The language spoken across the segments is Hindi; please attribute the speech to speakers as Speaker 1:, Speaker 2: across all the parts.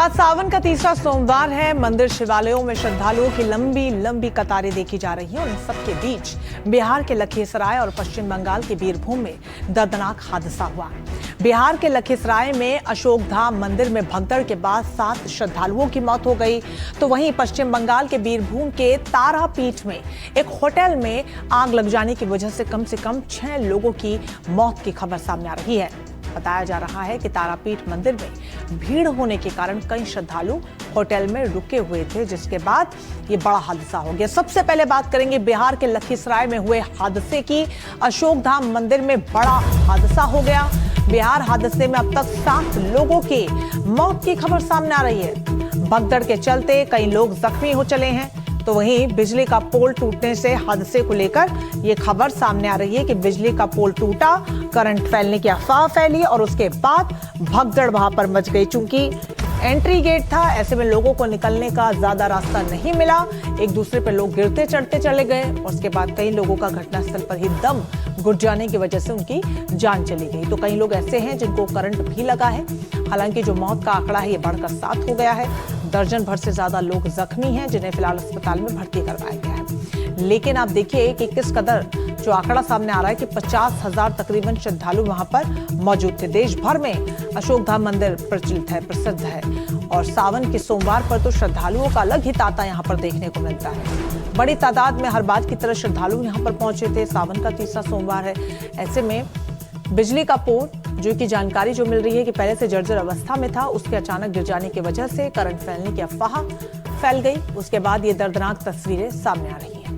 Speaker 1: आज सावन का तीसरा सोमवार है। मंदिर शिवालयों में श्रद्धालुओं की लंबी लंबी कतारें देखी जा रही हैं और इन सबके बीच बिहार के लखीसराय और पश्चिम बंगाल के बीरभूम में दर्दनाक हादसा हुआ। बिहार के लखीसराय में अशोकधाम मंदिर में भगदड़ के बाद 7 श्रद्धालुओं की मौत हो गई, तो वहीं पश्चिम बंगाल के बीरभूम के तारापीठ में एक होटल में आग लग जाने की वजह से कम 6 लोगों की मौत की खबर सामने आ रही है। बताया जा रहा है कि तारापीठ मंदिर में भीड़ होने के कारण कई श्रद्धालु होटल में रुके हुए थे, जिसके बाद ये बड़ा हादसा हो गया। सबसे पहले बात करेंगे बिहार के लखीसराय में हुए हादसे की। अशोकधाम मंदिर में बड़ा हादसा हो गया। बिहार हादसे में अब तक 7 लोगों की मौत की खबर सामने आ रही है। भगदड़ के चलते कई लोग जख्मी हो चले हैं, तो वहीं बिजली का पोल टूटने से हादसे को लेकर यह खबर सामने आ रही है कि बिजली का पोल टूटा, करंट फैलने की अफवाह फैली और उसके बाद भगदड़ वहां पर मच गई। चूंकि एंट्री गेट था, ऐसे में लोगों को निकलने का ज्यादा रास्ता नहीं मिला। एक दूसरे पर लोग गिरते चढ़ते चले गए और उसके बाद कई लोगों का घटनास्थल पर ही दम घुट जाने की वजह से उनकी जान चली गई। तो कई लोग ऐसे हैं जिनको करंट भी लगा है। हालांकि जो मौत का आंकड़ा है ये बढ़कर 7 हो गया है। दर्जन भर से ज्यादा लोग जख्मी हैं, जिन्हें फिलहाल अस्पताल में भर्ती करवाया गया है। लेकिन आप देखिए कि किस कदर जो आंकड़ा सामने आ रहा है कि 50,000 तकरीबन श्रद्धालु वहां पर मौजूद थे। देश भर में अशोकधाम मंदिर प्रचलित है, प्रसिद्ध है और सावन के सोमवार पर तो श्रद्धालुओं का अलग ही तांता यहां पर देखने को मिलता है। बड़ी तादाद में हर बार की तरह श्रद्धालु यहां पर पहुंचे थे। सावन का तीसरा सोमवार है, ऐसे में बिजली का पोल जो की जानकारी जो मिल रही है कि पहले से जर्जर अवस्था में था, उसके अचानक गिर जाने की वजह से करंट फैलने की अफवाह फैल गई। उसके बाद ये दर्दनाक तस्वीरें सामने आ रही हैं।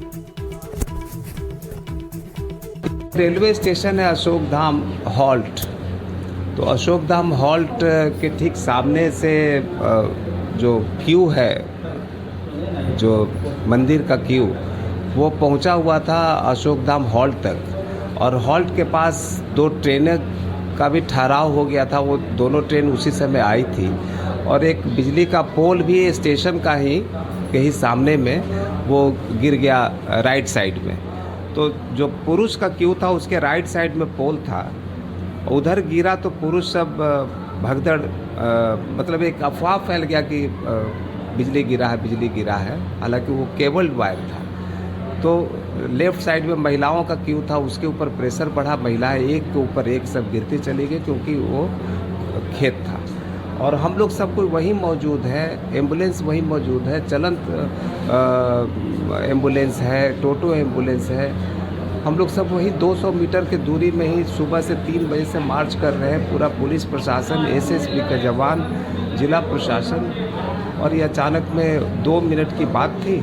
Speaker 2: रेलवे स्टेशन है अशोकधाम हॉल्ट। तो अशोकधाम हॉल्ट के ठीक सामने से जो क्यू है, जो मंदिर का क्यू, वो पहुंचा हुआ था अशोकधाम हॉल्ट तक और हॉल्ट के पास 2 ट्रेनें का भी ठहराव हो गया था। वो दोनों ट्रेन उसी समय आई थी और एक बिजली का पोल भी स्टेशन का ही कहीं सामने में वो गिर गया राइट साइड में। तो जो पुरुष का क्यू था उसके राइट साइड में पोल था, उधर गिरा तो पुरुष सब भगदड़, मतलब एक अफवाह फैल गया कि बिजली गिरा है, बिजली गिरा है। हालांकि वो केबल्ड वायर था। तो लेफ्ट साइड में महिलाओं का क्यू था, उसके ऊपर प्रेशर बढ़ा, महिलाएं एक के ऊपर एक सब गिरती चली गई क्योंकि वो खेत था। और हम लोग सब कोई वहीं मौजूद है, एम्बुलेंस वहीं मौजूद है, चलंत एम्बुलेंस है, टोटो एम्बुलेंस है। हम लोग सब वहीं 200 मीटर के दूरी में ही सुबह से 3 बजे से मार्च कर रहे हैं। पूरा पुलिस प्रशासन, एसएसबी का जवान, जिला प्रशासन। और ये अचानक में 2 मिनट की बात थी,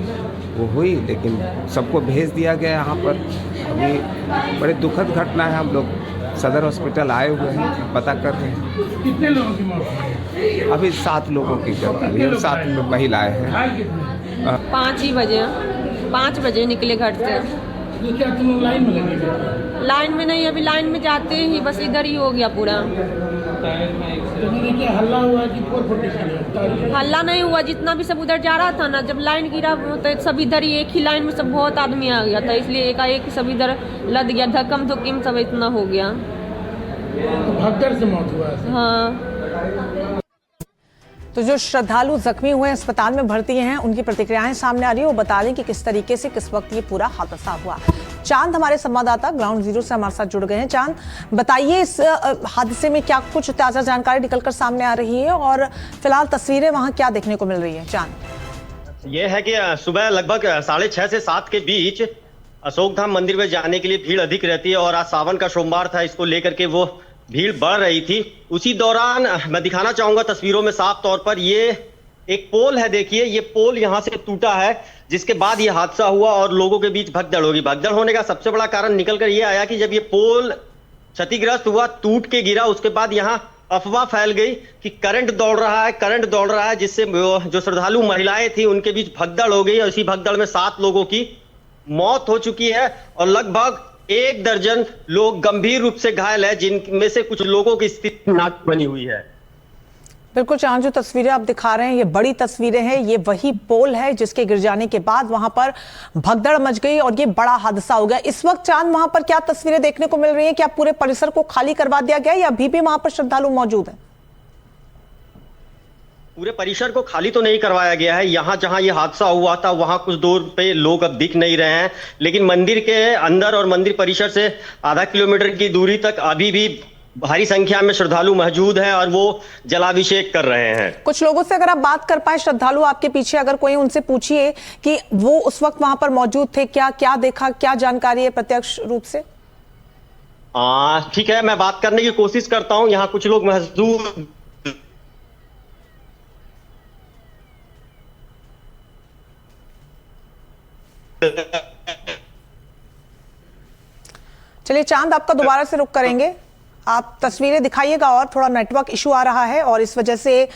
Speaker 2: वो हुई, लेकिन सबको भेज दिया गया यहाँ पर। अभी बड़े दुखद घटना है। हम लोग सदर हॉस्पिटल आए हुए हैं, पता कर रहे हैं।
Speaker 3: कितने लोगों की मौत हुई?
Speaker 2: अभी 7 लोगों की गिरफ्तारी है, 7 महिलाएं हैं।
Speaker 4: 5 बजे निकले घर से।
Speaker 3: तो क्या तुम लोग लाइन में लगे थे?
Speaker 4: लाइन में नहीं, अभी लाइन में जाते ही बस इधर ही हो गया पूरा।
Speaker 3: तो क्या हल्ला हुआ कि 440?
Speaker 4: हल्ला नहीं हुआ, जितना भी सब उधर जा रहा था ना, जब लाइन गिरा तो सब इधर ही एक ही लाइन में सब बहुत आदमी आ गया था, इसलिए एकाएक सब इधर लद गया, धक्कम धुक्कम सब इतना हो गया।
Speaker 3: तो भगदड़ से मौत हुआ है?
Speaker 4: हाँ।
Speaker 1: तो जो श्रद्धालु जख्मी हुए अस्पताल में भर्ती हैं, उनकी प्रतिक्रियाएं सामने आ रही है। वो बता रहे हैं कि किस तरीके से किस वक्त ये पूरा हादसा हुआ। चांद हमारे संवाददाता ग्राउंड जीरो से हमारे साथ जुड़ गए हैं। चांद, बताइए इस हादसे में क्या कुछ ताजा जानकारी निकलकर सामने आ रही है और फिलहाल तस्वीरें वहां क्या देखने को मिल रही है? चांद,
Speaker 5: ये है कि सुबह लगभग 6:30 से 7 के बीच अशोकधाम मंदिर में जाने के लिए भीड़ अधिक रहती है और आज सावन का सोमवार था, इसको लेकर के वो भीड़ बढ़ रही थी। उसी दौरान मैं दिखाना चाहूंगा तस्वीरों में साफ तौर पर, ये एक पोल है, देखिए ये पोल यहां से टूटा है, जिसके बाद ये हादसा हुआ और लोगों के बीच भगदड़ होगी। भगदड़ होने का सबसे बड़ा कारण निकलकर ये आया कि जब ये पोल क्षतिग्रस्त हुआ, टूट के गिरा, उसके बाद यहाँ अफवाह फैल गई कि करंट दौड़ रहा है, करंट दौड़ रहा है, जिससे जो श्रद्धालु महिलाएं थी उनके बीच भगदड़ हो गई और इसी भगदड़ में 7 लोगों की मौत हो चुकी है और लगभग 1 दर्जन लोग गंभीर रूप से घायल है, जिनमें से कुछ लोगों की स्थिति नाजुक बनी हुई है।
Speaker 1: बिल्कुल चांद, जो तस्वीरें आप दिखा रहे हैं ये बड़ी तस्वीरें हैं। ये वही पोल है जिसके गिर जाने के बाद वहां पर भगदड़ मच गई और ये बड़ा हादसा हो गया। इस वक्त चांद वहां पर क्या तस्वीरें देखने को मिल रही हैं? क्या पूरे परिसर को खाली करवा दिया गया या अभी भी वहां पर श्रद्धालु मौजूद है?
Speaker 5: पूरे परिसर को खाली तो नहीं करवाया गया है। यहाँ जहाँ ये हादसा हुआ था वहाँ कुछ दूर पे लोग अब दिख नहीं रहे हैं, लेकिन मंदिर के अंदर और मंदिर परिसर से आधा किलोमीटर की दूरी तक अभी भी भारी संख्या में श्रद्धालु मौजूद हैं और वो जलाभिषेक कर रहे हैं।
Speaker 1: कुछ लोगों से अगर आप बात कर पाए, श्रद्धालु आपके पीछे, अगर कोई उनसे पूछिए कि वो उस वक्त वहां पर मौजूद थे, क्या क्या देखा, क्या जानकारी है प्रत्यक्ष रूप से?
Speaker 5: ठीक है, मैं बात करने की कोशिश करता हूँ। यहाँ कुछ लोग मौजूद
Speaker 1: चलिए चांद, आपका दोबारा से रुक करेंगे, आप तस्वीरें दिखाइएगा और थोड़ा नेटवर्क इशू आ रहा है और इस वजह से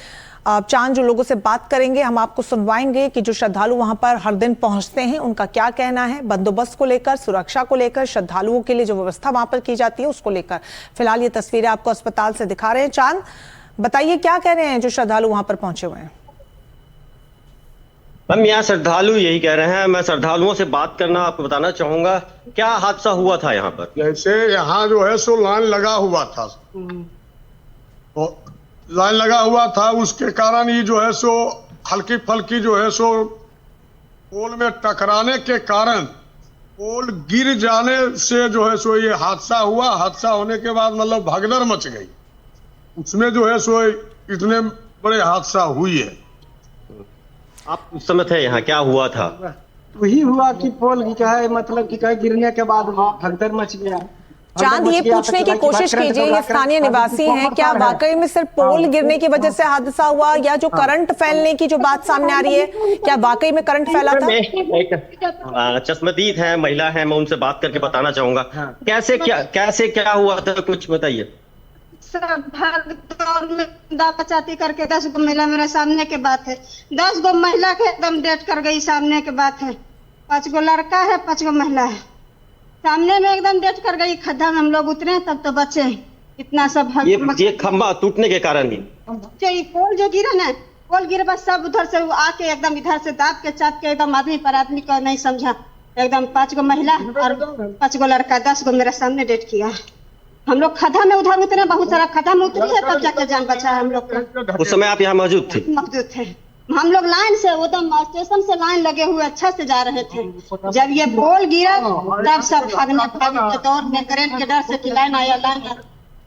Speaker 1: चांद जो लोगों से बात करेंगे हम आपको सुनवाएंगे कि जो श्रद्धालु वहां पर हर दिन पहुंचते हैं उनका क्या कहना है बंदोबस्त को लेकर, सुरक्षा को लेकर, श्रद्धालुओं के लिए जो व्यवस्था वहां पर की जाती है उसको लेकर। फिलहाल ये तस्वीरें आपको अस्पताल से दिखा रहे हैं। चांद, बताइए क्या कह रहे हैं जो श्रद्धालु वहां पर पहुंचे हुए हैं?
Speaker 5: हम यहाँ श्रद्धालु यही कह रहे हैं। मैं श्रद्धालुओं से बात करना आपको बताना चाहूंगा, क्या हादसा हुआ था यहाँ पर।
Speaker 6: जैसे यहाँ जो है सो लाइन लगा हुआ था, तो लाइन लगा हुआ था, उसके कारण ये जो है सो हल्की फल्की जो है सो पोल में टकराने के कारण पोल गिर जाने से जो है सो ये हादसा हुआ। हादसा होने के बाद मतलब भगदड़ मच गई, उसमें जो है सो इतने बड़े हादसा हुई है।
Speaker 5: आप उस समय थे यहाँ, क्या हुआ था?
Speaker 7: वही हुआ कि पोल मतलब कि गिरने के बाद भगदड़ मच गया।
Speaker 1: चांद, ये पूछने की कोशिश कीजिए, ये स्थानीय निवासी हैं, क्या वाकई में सिर्फ पोल गिरने की वजह से हादसा हुआ या जो करंट फैलने की जो बात सामने आ रही है, क्या वाकई में करंट फैला था?
Speaker 5: एक चश्मदीद है, महिला है, मैं उनसे बात करके बताना चाहूंगा कैसे क्या हुआ था, कुछ बताइए।
Speaker 8: सब भाग दौड़ में दापचाती करके 10 गो महिला मेरे सामने के बात है, 10 गो महिला के एकदम डेट कर गई सामने के बात है। 5 गो लड़का है, 5 गो महिला है, सामने में एकदम डेट कर गई। खड्डा में हम लोग उतरे तब तो बचे। इतना सब
Speaker 5: ये खंभा टूटने के कारण ही
Speaker 8: पोल जो गिरा ना, पोल गिरे बस सब उधर से आके एकदम इधर से दाब के चाप के एकदम आदमी पर आदमी को नहीं समझा। एकदम 5 गो महिला और 5 गो लड़का, 10 गो मेरे सामने डेट किया। हम लोग खड्डा में उधर उतरे, बहुत सारा खड्डा में उतरी है, तब जाके जान बचा है हम लोग का।
Speaker 5: उस समय आप यहाँ मौजूद थे?
Speaker 8: मौजूद थे। हम लोग लाइन से एकदम स्टेशन से लाइन लगे हुए अच्छा से जा रहे थे। जब ये पोल गिरा तब सब भागने दौड़ में करंट के डर से कि लाइन आया,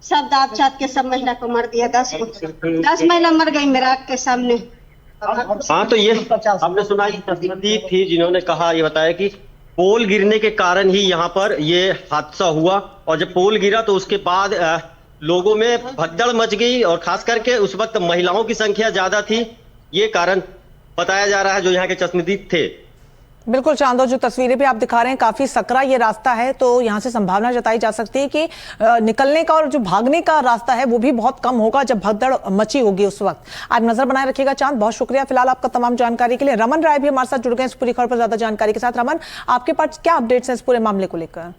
Speaker 8: सब दाब चाट के सब महिला को मार दिया। 10 महिला मर गई मेरे आँख के सामने।
Speaker 5: हाँ, तो ये हमने सुना थी जिन्होंने कहा, ये बताया कि पोल गिरने के कारण ही यहाँ पर ये हादसा हुआ और जब पोल गिरा तो उसके बाद लोगों में भगदड़ मच गई और खास करके उस वक्त महिलाओं की संख्या ज्यादा थी, ये कारण बताया जा रहा है जो यहाँ के चश्मदीद थे।
Speaker 1: बिल्कुल चांदो, जो तस्वीरें भी आप दिखा रहे हैं काफी सकरा ये रास्ता है, तो यहाँ से संभावना जताई जा सकती है कि निकलने का और जो भागने का रास्ता है वो भी बहुत कम होगा जब भगदड़ मची होगी उस वक्त। आप नजर बनाए रखिएगा। चांद, बहुत शुक्रिया फिलहाल आपका तमाम जानकारी के लिए। रमन राय भी हमारे साथ जुड़ गए इस पूरी खबर पर ज्यादा जानकारी के साथ। रमन, आपके पास क्या अपडेट्स हैं इस पूरे मामले को लेकर?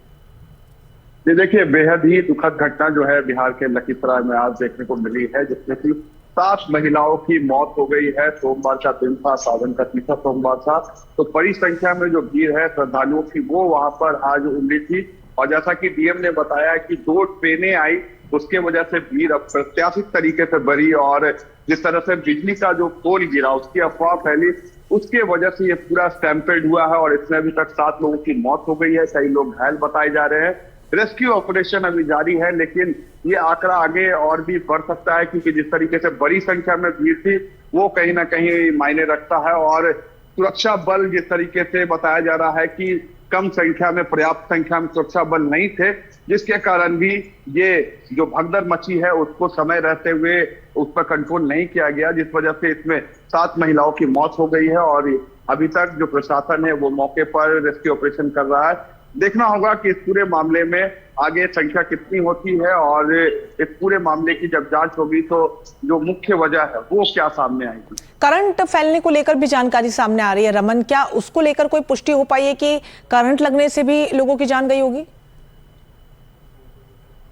Speaker 9: ये देखिए, बेहद ही दुखद घटना जो है बिहार के लखीसराय में आज देखने को मिली है, जिसमें कि 7 महिलाओं की मौत हो गई है। सोमवार का दिन था, सावन का तीसरा सोमवार था, तो बड़ी संख्या में जो भीड़ है श्रद्धालुओं की वो वहां पर आज उमड़ी थी। और जैसा कि डीएम ने बताया कि 2 ट्रेनें आई, उसके वजह से भीड़ अप्रत्याशित तरीके से बढ़ी और जिस तरह से बिजली का जो पोल गिरा उसकी अफवाह फैली, उसके वजह से ये पूरा स्टैम्पेड हुआ है और इसमें अभी तक 7 लोगों की मौत हो गई है, कई लोग घायल बताए जा रहे हैं। रेस्क्यू ऑपरेशन अभी जारी है, लेकिन ये आंकड़ा आगे और भी बढ़ सकता है क्योंकि जिस तरीके से बड़ी संख्या में भीड़ थी वो कहीं ना कहीं मायने रखता है। और सुरक्षा बल जिस तरीके से बताया जा रहा है कि कम संख्या में, पर्याप्त संख्या में सुरक्षा बल नहीं थे, जिसके कारण भी ये जो भगदड़ मची है उसको समय रहते हुए उस पर कंट्रोल नहीं किया गया, जिस वजह से इसमें 7 महिलाओं की मौत हो गई है। और अभी तक जो प्रशासन है वो मौके पर रेस्क्यू ऑपरेशन कर रहा है। देखना होगा कि इस पूरे मामले में आगे संख्या कितनी होती है और इस पूरे मामले की जब जांच होगी तो जो मुख्य वजह है वो क्या सामने आएगी।
Speaker 1: करंट फैलने को लेकर भी जानकारी सामने आ रही है रमन, क्या उसको लेकर कोई पुष्टि हो पाई है कि करंट लगने से भी लोगों की जान गई होगी?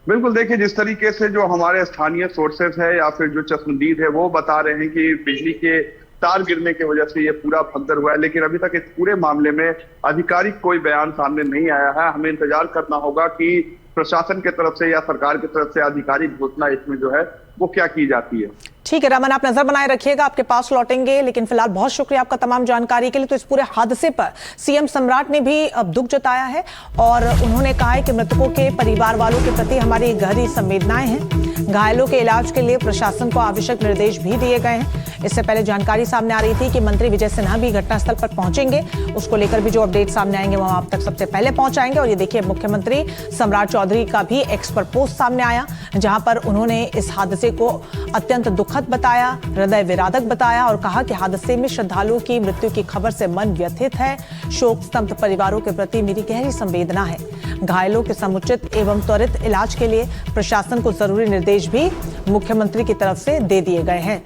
Speaker 9: बिल्कुल, देखिए जिस तरीके से जो हमारे स्थानीय सोर्सेस है या फिर जो चश्मदीद है वो बता रहे हैं कि बिजली के तार गिरने की वजह से ये पूरा भगदड़ हुआ है, लेकिन अभी तक इस पूरे मामले में आधिकारिक कोई बयान सामने नहीं आया है। हमें इंतजार करना होगा कि प्रशासन की तरफ से या सरकार की तरफ से आधिकारिक घोषणा इसमें जो है वो क्या की जाती है।
Speaker 1: ठीक है रमन, आप नजर बनाए रखिएगा, आपके पास लौटेंगे, लेकिन फिलहाल बहुत शुक्रिया आपका तमाम जानकारी के लिए। तो इस पूरे हादसे पर सीएम सम्राट ने भी अब दुख जताया है और उन्होंने कहा है कि मृतकों के परिवार वालों के प्रति हमारी गहरी संवेदनाएं हैं। घायलों के इलाज के लिए प्रशासन को आवश्यक निर्देश भी दिए गए हैं। इससे पहले जानकारी सामने आ रही थी कि मंत्री विजय सिन्हा भी घटनास्थल पर पहुंचेंगे, उसको लेकर भी जो अपडेट सामने आएंगे वो आप तक सबसे पहले पहुंचाएंगे। और ये देखिए, मुख्यमंत्री सम्राट चौधरी का भी एक्स पर पोस्ट सामने आया, जहां पर उन्होंने इस हादसे को अत्यंत दुखद बताया, हृदय विदारक बताया और कहा कि हादसे में श्रद्धालुओं की मृत्यु की खबर से मन व्यथित है। शोक स्तब्ध परिवारों के प्रति मेरी गहरी संवेदना है। घायलों के समुचित एवं त्वरित इलाज के लिए प्रशासन को जरूरी निर्देश भी मुख्यमंत्री की तरफ से दे दिए गए हैं।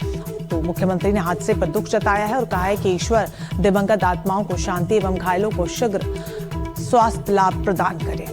Speaker 1: तो मुख्यमंत्री ने हादसे पर दुख जताया है और कहा है कि ईश्वर दिवंगत आत्माओं को शांति एवं घायलों को शीघ्र स्वास्थ्य लाभ प्रदान करे।